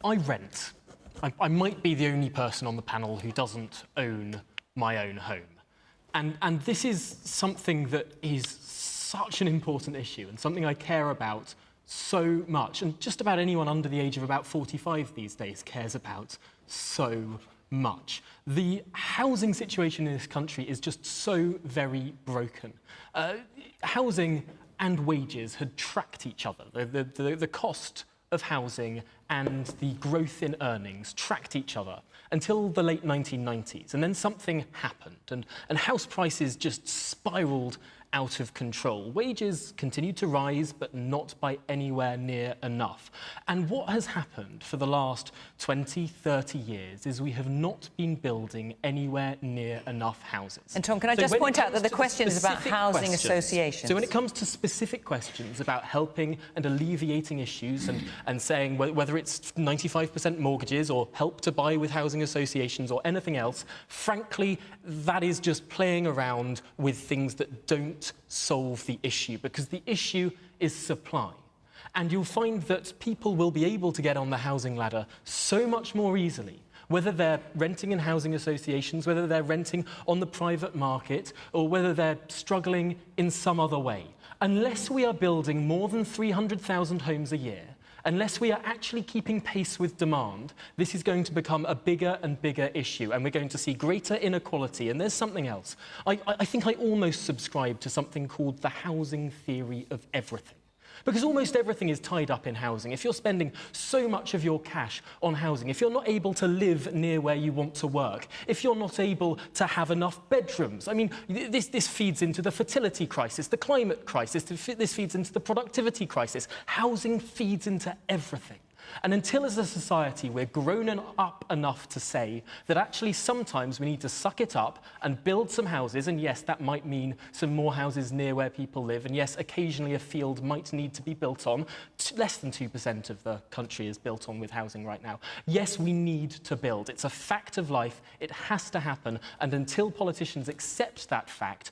I rent. I might be the only person on the panel who doesn't own my own home. And this is something that is such an important issue and something I care about so much. And just about anyone under the age of about 45 these days cares about so much. The housing situation in this country is just so very broken. Housing and wages had tracked each other. The cost of housing and the growth in earnings tracked each other until the late 1990s. And then something happened and house prices just spiraled out of control. Wages continued to rise, but not by anywhere near enough. And what has happened for the last 20, 30 years is we have not been building anywhere near enough houses. And Tom, can I just point out that the question is about housing associations. So when it comes to specific questions about helping and alleviating issues and saying whether it's 95% mortgages or help to buy with housing associations or anything else, frankly, that is just playing around with things that don't solve the issue, because the issue is supply. And you'll find that people will be able to get on the housing ladder so much more easily, whether they're renting in housing associations, whether they're renting on the private market, or whether they're struggling in some other way. Unless we are building more than 300,000 homes a year, unless we are actually keeping pace with demand, this is going to become a bigger and bigger issue, and we're going to see greater inequality. And there's something else. I think I almost subscribe to something called the housing theory of everything. Because almost everything is tied up in housing. If you're spending so much of your cash on housing, if you're not able to live near where you want to work, if you're not able to have enough bedrooms, I mean, this feeds into the fertility crisis, the climate crisis, this feeds into the productivity crisis. Housing feeds into everything. And until as a society we're grown up enough to say that actually sometimes we need to suck it up and build some houses, and yes, that might mean some more houses near where people live, and yes, occasionally a field might need to be built on. Less than 2% of the country is built on with housing right now. Yes, we need to build. It's a fact of life. It has to happen. And until politicians accept that fact,